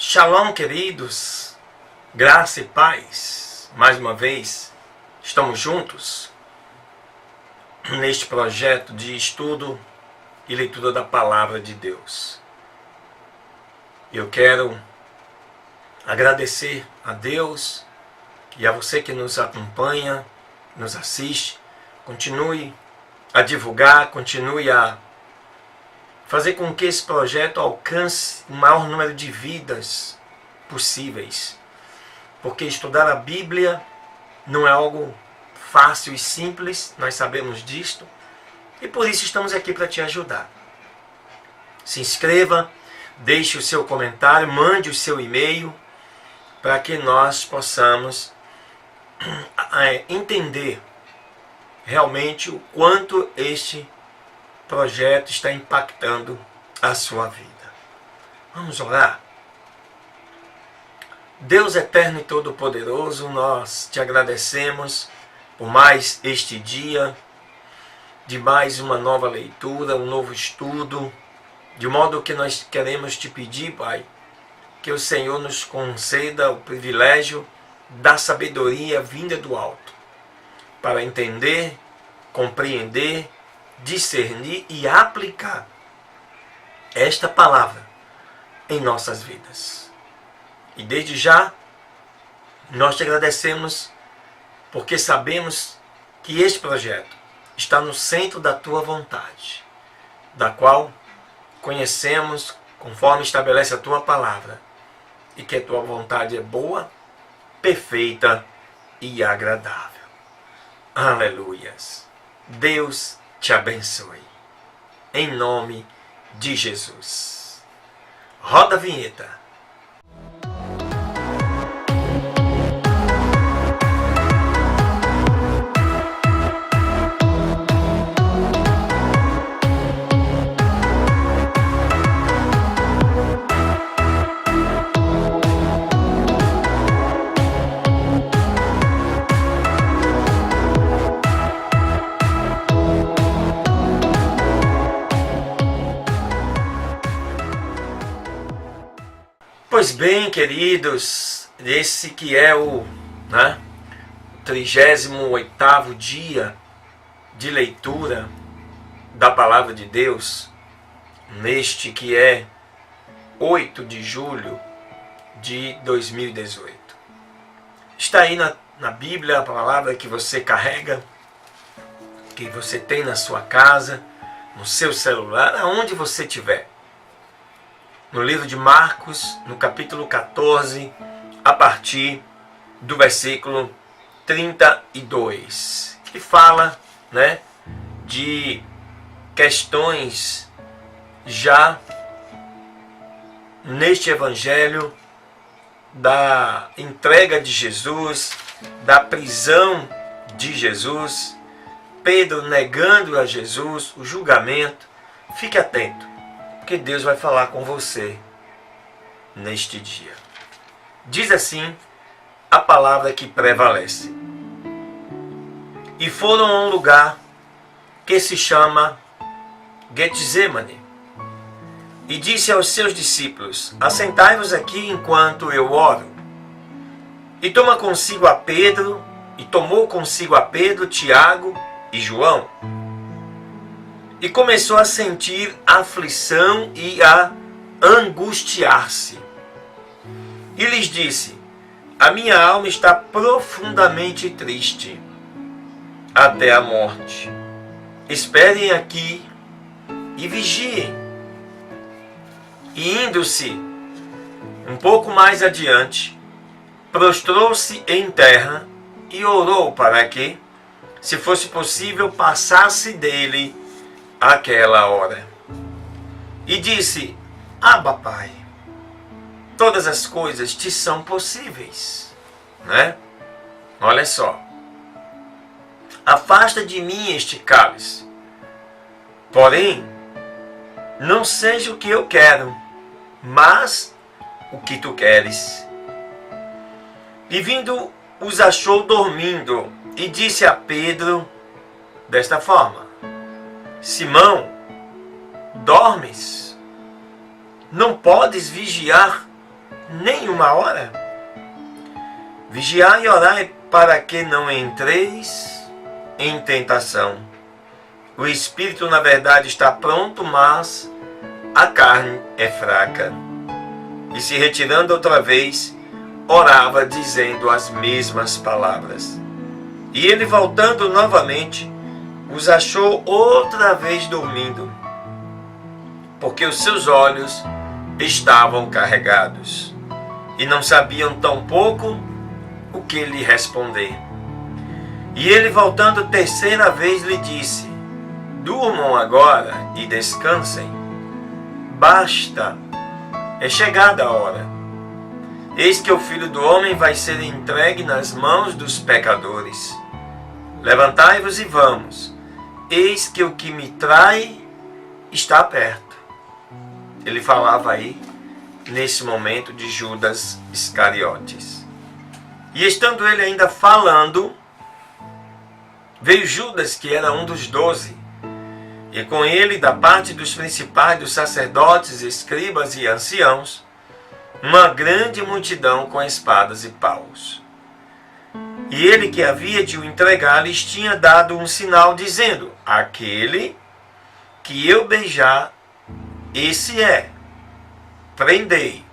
Shalom, queridos, graça e paz. Mais uma vez, estamos juntos neste projeto de estudo e leitura da Palavra de Deus. Eu quero agradecer a Deus e a você que nos acompanha, nos assiste. Continue a divulgar, continue a fazer com que esse projeto alcance o maior número de vidas possíveis. Porque estudar a Bíblia não é algo fácil e simples, nós sabemos disto. E por isso estamos aqui para te ajudar. Se inscreva, deixe o seu comentário, mande o seu e-mail, para que nós possamos entender realmente o quanto este projeto está impactando a sua vida. Vamos orar? Deus eterno e todo-poderoso, nós te agradecemos por mais este dia, de mais uma nova leitura, um novo estudo, de modo que nós queremos te pedir, Pai, que o Senhor nos conceda o privilégio da sabedoria vinda do alto, para entender, compreender, discernir e aplicar esta palavra em nossas vidas. E desde já, nós te agradecemos porque sabemos que este projeto está no centro da tua vontade, da qual conhecemos conforme estabelece a tua palavra, e que a tua vontade é boa, perfeita e agradável. Aleluias. Deus te abençoe. Em nome de Jesus. Roda a vinheta. Pois bem, queridos, esse que é o 38º dia de leitura da Palavra de Deus, neste que é 8 de julho de 2018. Está aí na Bíblia a palavra que você carrega, que você tem na sua casa, no seu celular, aonde você estiver. No livro de Marcos, no capítulo 14, a partir do versículo 32, que fala de questões já neste evangelho da entrega de Jesus, da prisão de Jesus, Pedro negando a Jesus, o julgamento. Fique atento, porque Deus vai falar com você neste dia. Diz assim a palavra que prevalece. E foram a um lugar que se chama Getsemane. E disse aos seus discípulos: assentai-vos aqui enquanto eu oro. E tomou consigo a Pedro, Tiago e João. E começou a sentir aflição e a angustiar-se. E lhes disse: a minha alma está profundamente triste, até a morte. Esperem aqui e vigiem. E indo-se um pouco mais adiante, prostrou-se em terra e orou para que, se fosse possível, passasse dele aquela hora. E disse: Abba, Pai, todas as coisas te são possíveis. Olha só. Afasta de mim este cálice. Porém, não seja o que eu quero, mas o que tu queres. E vindo, os achou dormindo, e disse a Pedro desta forma: Simão, dormes? Não podes vigiar nem uma hora? Vigiai e orai para que não entreis em tentação. O espírito, na verdade, está pronto, mas a carne é fraca. E se retirando outra vez, orava dizendo as mesmas palavras. E ele, voltando novamente, os achou outra vez dormindo, porque os seus olhos estavam carregados, e não sabiam tampouco o que lhe responder. E ele, voltando terceira vez, lhe disse: durmam agora e descansem. Basta, é chegada a hora. Eis que o Filho do Homem vai ser entregue nas mãos dos pecadores. Levantai-vos e vamos. Eis que o que me trai está perto. Ele falava aí, nesse momento, de Judas Iscariotes. E estando ele ainda falando, veio Judas, que era um dos 12, e com ele, da parte dos principais, dos sacerdotes, escribas e anciãos, uma grande multidão com espadas e paus. E ele, que havia de o entregar, lhes tinha dado um sinal, dizendo: aquele que eu beijar, esse é, prendei,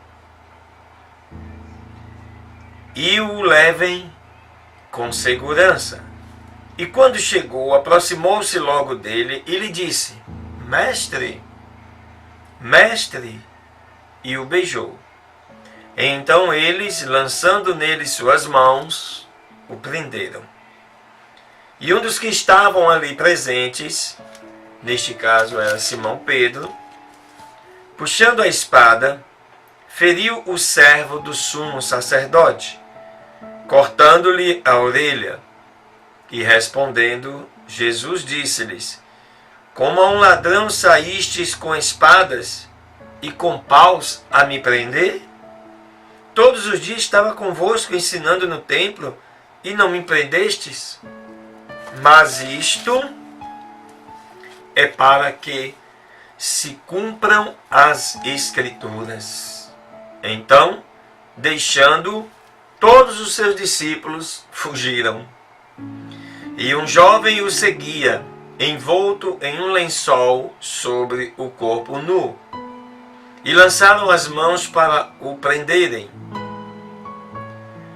e o levem com segurança. E quando chegou, aproximou-se logo dele e lhe disse: mestre, mestre, e o beijou. Então eles, lançando nele suas mãos, o prenderam. E um dos que estavam ali presentes, neste caso era Simão Pedro, puxando a espada, feriu o servo do sumo sacerdote, cortando-lhe a orelha. E respondendo, Jesus disse-lhes: como a um ladrão saístes com espadas e com paus a me prender? Todos os dias estava convosco ensinando no templo, e não me prendestes? Mas isto é para que se cumpram as Escrituras. Então, deixando, todos os seus discípulos fugiram. E um jovem o seguia, envolto em um lençol sobre o corpo nu. E lançaram as mãos para o prenderem.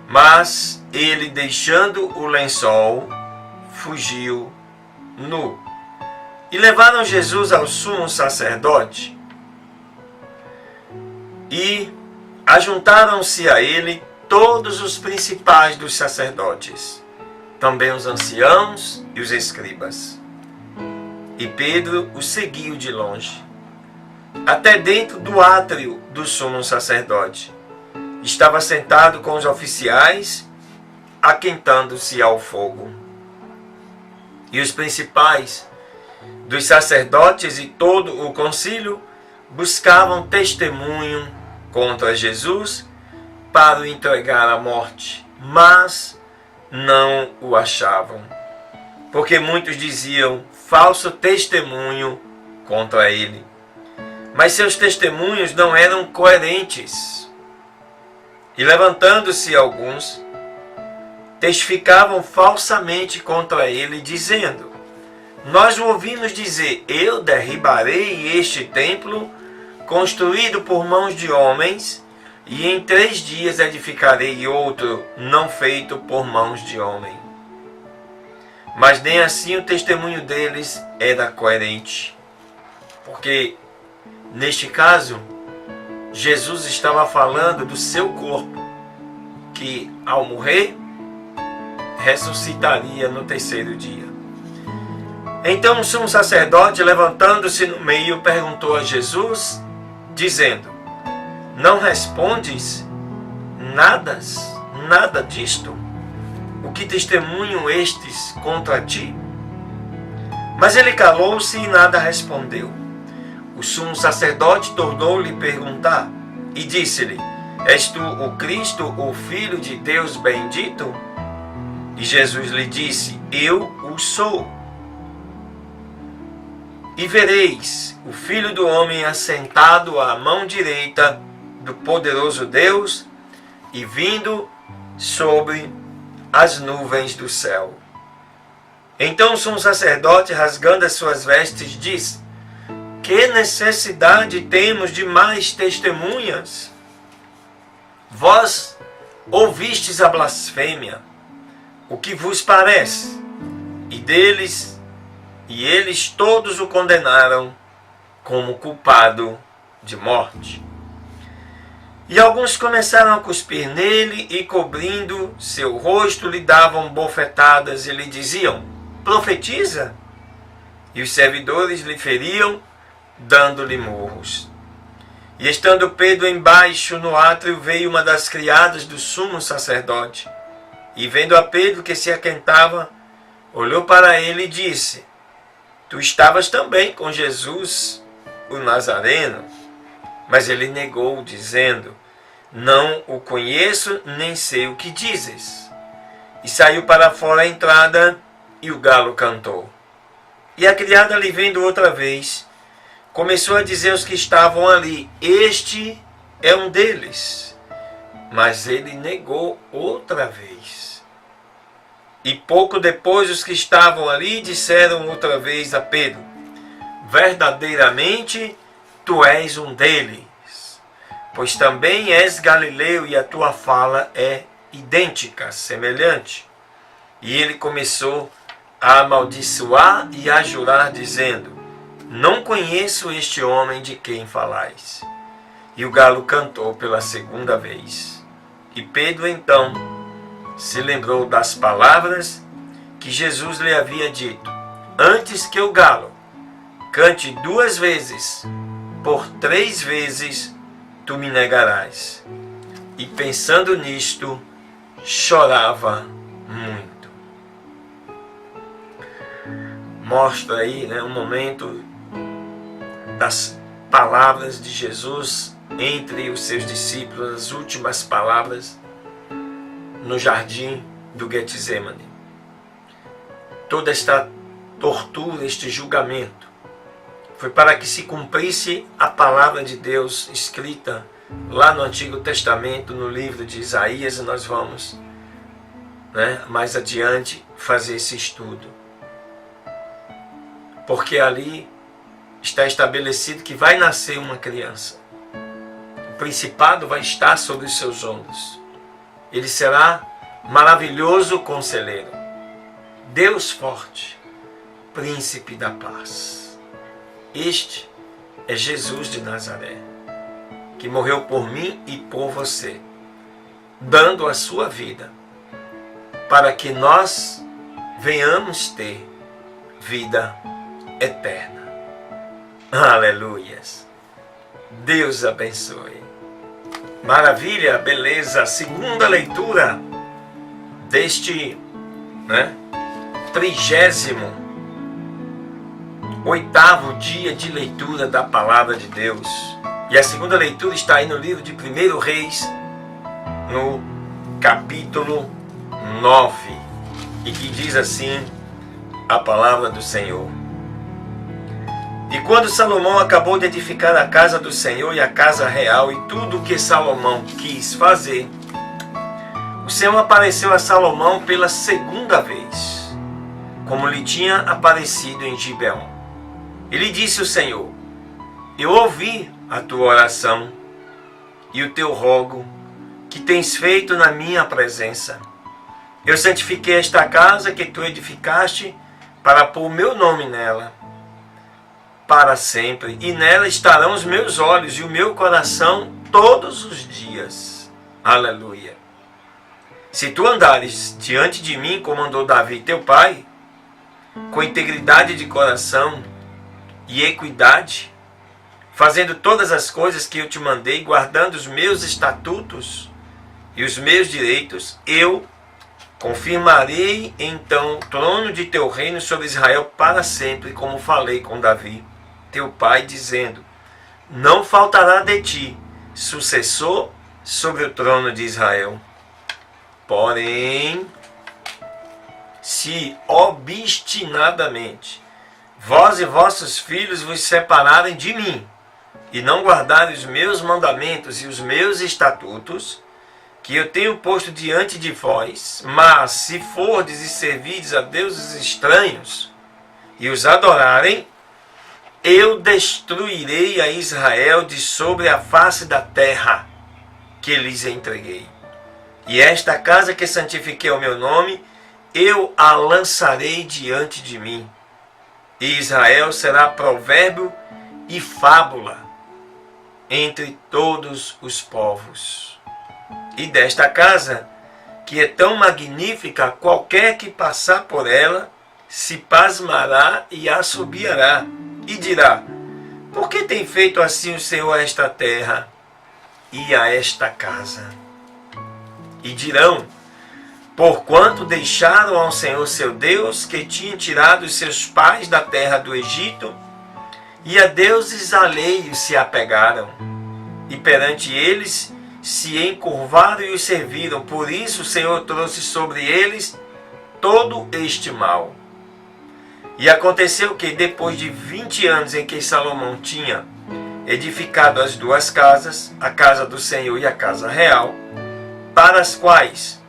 Mas ele, deixando o lençol, fugiu nu. E levaram Jesus ao sumo sacerdote. E ajuntaram-se a ele todos os principais dos sacerdotes, também os anciãos e os escribas. E Pedro o seguiu de longe, até dentro do átrio do sumo sacerdote. Estava sentado com os oficiais, aquentando-se ao fogo. E os principais dos sacerdotes e todo o concílio buscavam testemunho contra Jesus para o entregar à morte, mas não o achavam, porque muitos diziam falso testemunho contra ele. Mas seus testemunhos não eram coerentes. E levantando-se alguns, testificavam falsamente contra ele, dizendo: nós o ouvimos dizer: eu derribarei este templo, construído por mãos de homens, e em 3 dias edificarei outro, não feito por mãos de homem. Mas nem assim o testemunho deles era coerente. Porque, neste caso, Jesus estava falando do seu corpo, que ao morrer, ressuscitaria no 3º dia. Então o sumo sacerdote, levantando-se no meio, perguntou a Jesus, dizendo: não respondes nada disto? O que testemunham estes contra ti? Mas ele calou-se e nada respondeu. O sumo sacerdote tornou-lhe perguntar e disse-lhe: és tu o Cristo, o Filho de Deus bendito? E Jesus lhe disse: eu o sou. E vereis o Filho do Homem assentado à mão direita do poderoso Deus e vindo sobre as nuvens do céu. Então o sumo sacerdote, rasgando as suas vestes, disse: que necessidade temos de mais testemunhas? Vós ouvistes a blasfêmia. O que vos parece? E eles todos o condenaram como culpado de morte. E alguns começaram a cuspir nele e, cobrindo seu rosto, lhe davam bofetadas e lhe diziam: profetiza! E os servidores lhe feriam, dando-lhe murros. E estando Pedro embaixo no átrio, veio uma das criadas do sumo sacerdote, e vendo a Pedro que se aquentava, olhou para ele e disse: tu estavas também com Jesus, o Nazareno. Mas ele negou, dizendo: não o conheço, nem sei o que dizes. E saiu para fora a entrada, e o galo cantou. E a criada, lhe vendo outra vez, começou a dizer aos que estavam ali: este é um deles. Mas ele negou outra vez. E pouco depois os que estavam ali disseram outra vez a Pedro: verdadeiramente tu és um deles, pois também és galileu e a tua fala é idêntica, semelhante. E ele começou a amaldiçoar e a jurar, dizendo: não conheço este homem de quem falais. E o galo cantou pela segunda vez. E Pedro então se lembrou das palavras que Jesus lhe havia dito: antes que o galo cante 2 vezes, por 3 vezes tu me negarás. E pensando nisto, chorava muito. Mostra aí, um momento das palavras de Jesus entre os seus discípulos, as últimas palavras no jardim do Getsemane. Toda esta tortura, este julgamento, foi para que se cumprisse a palavra de Deus escrita lá no Antigo Testamento, no livro de Isaías, e nós vamos mais adiante fazer esse estudo. Porque ali está estabelecido que vai nascer uma criança. O principado vai estar sobre os seus ombros. Ele será maravilhoso conselheiro, Deus forte, príncipe da paz. Este é Jesus de Nazaré, que morreu por mim e por você, dando a sua vida, para que nós venhamos ter vida eterna. Aleluias! Deus abençoe. Maravilha, beleza. Segunda leitura deste 38º dia de leitura da Palavra de Deus. E a segunda leitura está aí no livro de 1 Reis, no capítulo 9, e que diz assim a palavra do Senhor: e quando Salomão acabou de edificar a casa do Senhor e a casa real e tudo o que Salomão quis fazer, o Senhor apareceu a Salomão pela segunda vez, como lhe tinha aparecido em Gibeon. E lhe disse o Senhor: eu ouvi a tua oração e o teu rogo que tens feito na minha presença. Eu santifiquei esta casa que tu edificaste para pôr o meu nome nela para sempre, e nela estarão os meus olhos e o meu coração todos os dias. Aleluia. Se tu andares diante de mim, como andou Davi teu pai, com integridade de coração e equidade, fazendo todas as coisas que eu te mandei, guardando os meus estatutos e os meus direitos, eu confirmarei então o trono de teu reino sobre Israel para sempre, como falei com Davi teu pai, dizendo: não faltará de ti sucessor sobre o trono de Israel. Porém, se obstinadamente vós e vossos filhos vos separarem de mim e não guardarem os meus mandamentos e os meus estatutos, que eu tenho posto diante de vós, mas se fordes e servirdes a deuses estranhos e os adorarem, eu destruirei a Israel de sobre a face da terra que lhes entreguei. E esta casa que santifiquei ao meu nome, eu a lançarei diante de mim. E Israel será provérbio e fábula entre todos os povos. E desta casa, que é tão magnífica, qualquer que passar por ela se pasmará e assobiará, e dirá: por que tem feito assim o Senhor a esta terra e a esta casa? E dirão: porquanto deixaram ao Senhor seu Deus, que tinha tirado os seus pais da terra do Egito, e a deuses alheios se apegaram, e perante eles se encurvaram e os serviram. Por isso o Senhor trouxe sobre eles todo este mal. E aconteceu que, depois de 20 anos em que Salomão tinha edificado as duas casas, a casa do Senhor e a casa real, para as quais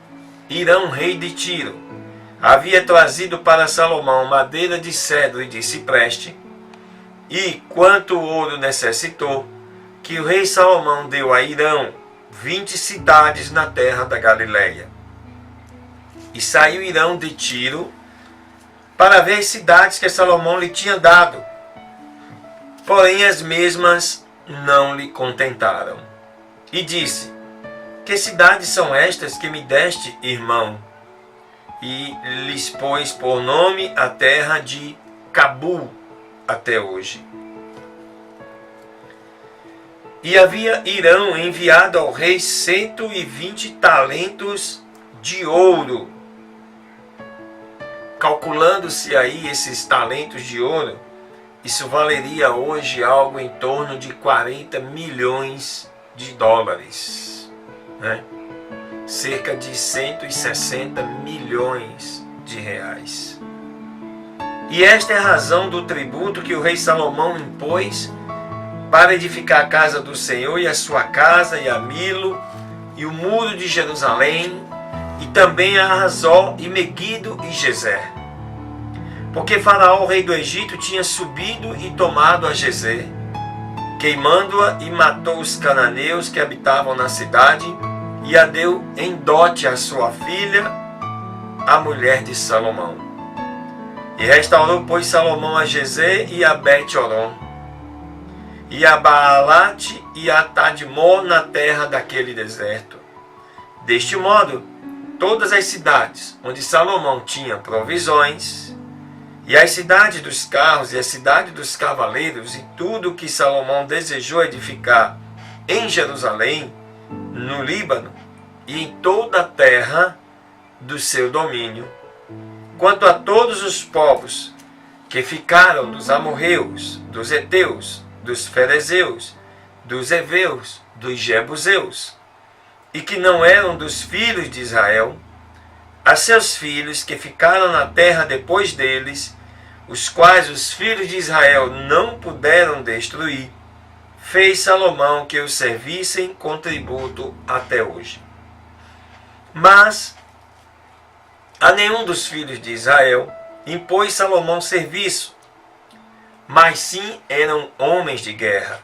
Hirão, rei de Tiro, havia trazido para Salomão madeira de cedro e de cipreste, e quanto ouro necessitou, que o rei Salomão deu a Hirão 20 cidades na terra da Galileia. E saiu Hirão de Tiro para ver as cidades que Salomão lhe tinha dado. Porém as mesmas não lhe contentaram. E disse: que cidades são estas que me deste, irmão? E lhes pôs por nome a terra de Cabul até hoje. E havia Hirão enviado ao rei 120 talentos de ouro. Calculando-se aí esses talentos de ouro, isso valeria hoje algo em torno de 40 milhões de dólares, né? Cerca de 160 milhões de reais. E esta é a razão do tributo que o rei Salomão impôs para edificar a casa do Senhor e a sua casa e a Milo e o muro de Jerusalém e também a Hazor e Meguido e Gezer. Porque Faraó, rei do Egito, tinha subido e tomado a Gezer, queimando-a, e matou os cananeus que habitavam na cidade, e a deu em dote a sua filha, a mulher de Salomão. E restaurou, pois, Salomão a Gezer e a Bet-Horon, e a Baalate e a Tadmor na terra daquele deserto. Deste modo, todas as cidades onde Salomão tinha provisões, e as cidades dos carros e a cidade dos cavaleiros, e tudo o que Salomão desejou edificar em Jerusalém, no Líbano e em toda a terra do seu domínio, quanto a todos os povos que ficaram dos amorreus, dos heteus, dos ferezeus, dos heveus, dos jebuseus, e que não eram dos filhos de Israel, a seus filhos que ficaram na terra depois deles, os quais os filhos de Israel não puderam destruir, fez Salomão que os servissem com tributo até hoje. Mas a nenhum dos filhos de Israel impôs Salomão serviço, mas sim eram homens de guerra,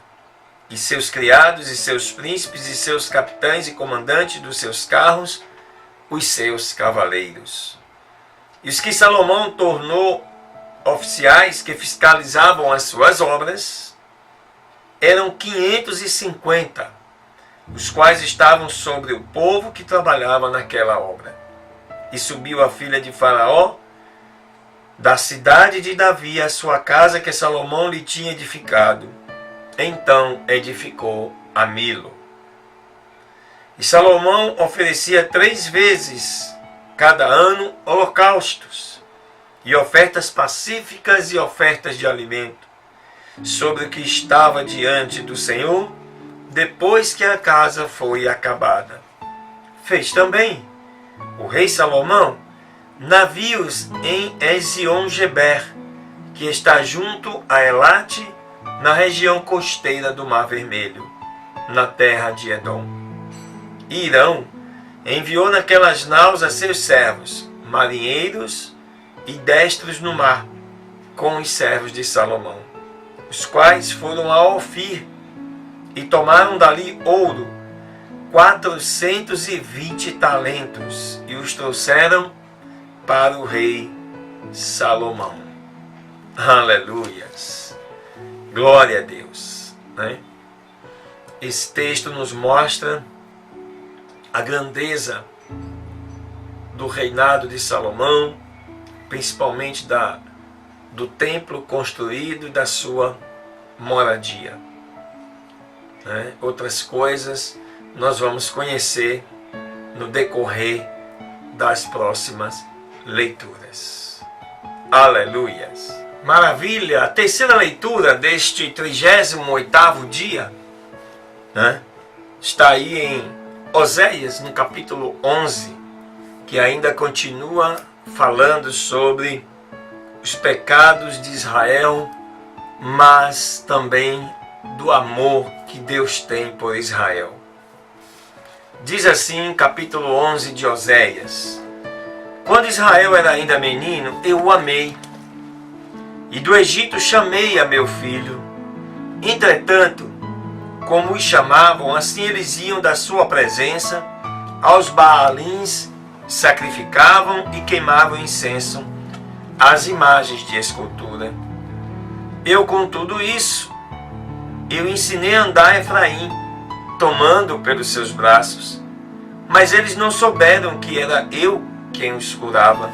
e seus criados, e seus príncipes, e seus capitães e comandantes dos seus carros, os seus cavaleiros. E os que Salomão tornou oficiais que fiscalizavam as suas obras eram 550, os quais estavam sobre o povo que trabalhava naquela obra. E subiu a filha de Faraó da cidade de Davi a sua casa que Salomão lhe tinha edificado. Então edificou a Milo. E Salomão oferecia 3 vezes cada ano holocaustos e ofertas pacíficas e ofertas de alimento sobre o que estava diante do Senhor, depois que a casa foi acabada. Fez também o rei Salomão navios em Ezion-Geber, que está junto a Elate, na região costeira do Mar Vermelho, na terra de Edom. E Irão enviou naquelas naus a seus servos, marinheiros e destros no mar, com os servos de Salomão, os quais foram a Ofir e tomaram dali ouro, 420 talentos, e os trouxeram para o rei Salomão. Aleluias! Glória a Deus, né? Esse texto nos mostra a grandeza do reinado de Salomão, principalmente do templo construído e da sua moradia. Né? Outras coisas nós vamos conhecer no decorrer das próximas leituras. Aleluias! Maravilha! A terceira leitura deste 38º dia, né, está aí em Oséias, no capítulo 11, que ainda continua falando sobre os pecados de Israel, mas também do amor que Deus tem por Israel. Diz assim, capítulo 11 de Oséias: Quando Israel era ainda menino, eu o amei, e do Egito chamei a meu filho. Entretanto, como os chamavam, assim eles iam da sua presença, aos Baalins sacrificavam e queimavam incenso às imagens de escultura. Eu, com tudo isso, eu ensinei a andar Efraim, tomando-o pelos seus braços, mas eles não souberam que era eu quem os curava.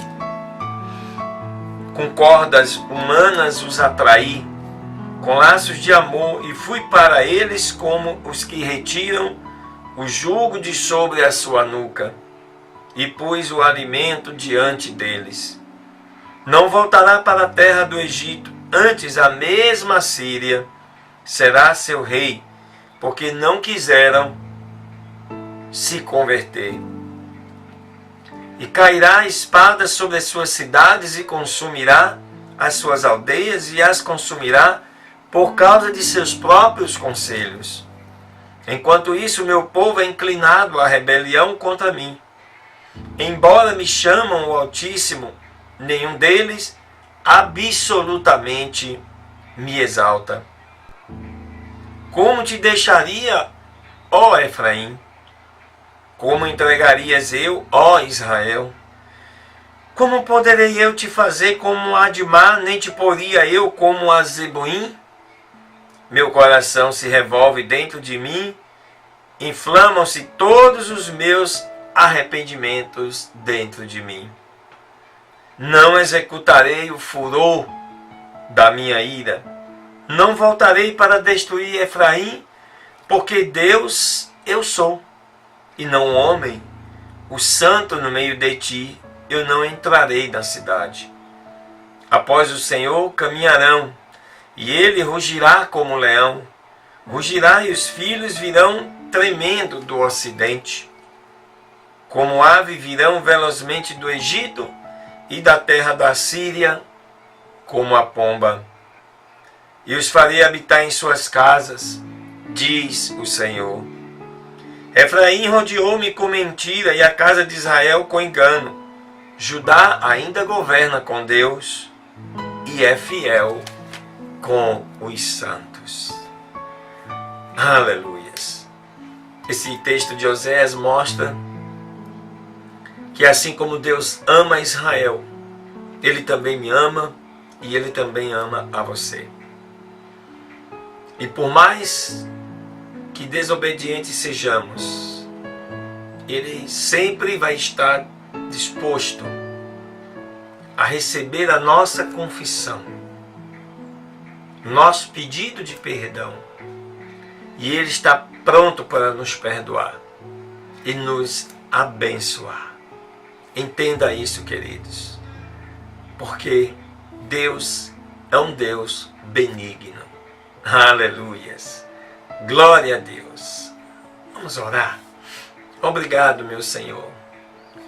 Com cordas humanas os atraí, com laços de amor, e fui para eles como os que retiram o jugo de sobre a sua nuca, e pus o alimento diante deles. Não voltará para a terra do Egito, antes a mesma Síria será seu rei, porque não quiseram se converter. E cairá a espada sobre as suas cidades e consumirá as suas aldeias e as consumirá por causa de seus próprios conselhos. Enquanto isso, meu povo é inclinado à rebelião contra mim. Embora me chamam o Altíssimo, nenhum deles absolutamente me exalta. Como te deixaria, ó Efraim? Como entregarias eu, ó Israel? Como poderei eu te fazer como Admá, nem te poria eu como a Zeboim? Meu coração se revolve dentro de mim, inflamam-se todos os meus arrependimentos dentro de mim. Não executarei o furor da minha ira, não voltarei para destruir Efraim, porque Deus eu sou, e não homem, o santo no meio de ti, eu não entrarei na cidade. Após o Senhor caminharão, e ele rugirá como leão, rugirá e os filhos virão tremendo do ocidente. Como ave virão velozmente do Egito e da terra da Síria, como a pomba. E os farei habitar em suas casas, diz o Senhor. Efraim rodeou-me com mentira e a casa de Israel com engano. Judá ainda governa com Deus e é fiel com os santos. Aleluias. Esse texto de Oséias mostra que assim como Deus ama Israel, Ele também me ama e Ele também ama a você. E por mais que desobedientes sejamos, Ele sempre vai estar disposto a receber a nossa confissão, nosso pedido de perdão, e Ele está pronto para nos perdoar e nos abençoar. Entenda isso, queridos, porque Deus é um Deus benigno. Aleluias! Glória a Deus! Vamos orar. Obrigado, meu Senhor,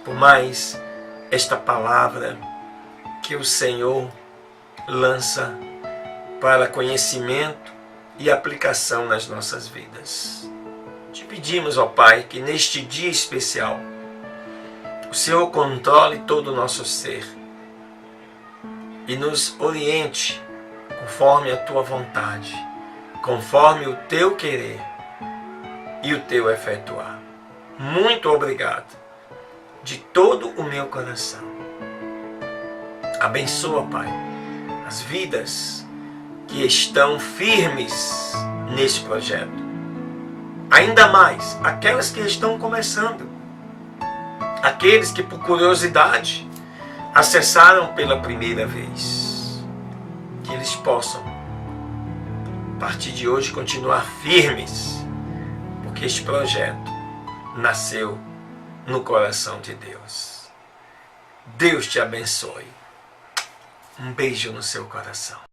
por mais esta palavra que o Senhor lança para conhecimento e aplicação nas nossas vidas. Te pedimos, ó Pai, que neste dia especial o Senhor controle todo o nosso ser e nos oriente conforme a Tua vontade, conforme o Teu querer e o Teu efetuar. Muito obrigado, de todo o meu coração. Abençoa, Pai, as vidas que estão firmes neste projeto. Ainda mais, aquelas que estão começando. Aqueles que, por curiosidade, acessaram pela primeira vez. Que eles possam, a partir de hoje, continuar firmes, porque este projeto nasceu no coração de Deus. Deus te abençoe. Um beijo no seu coração.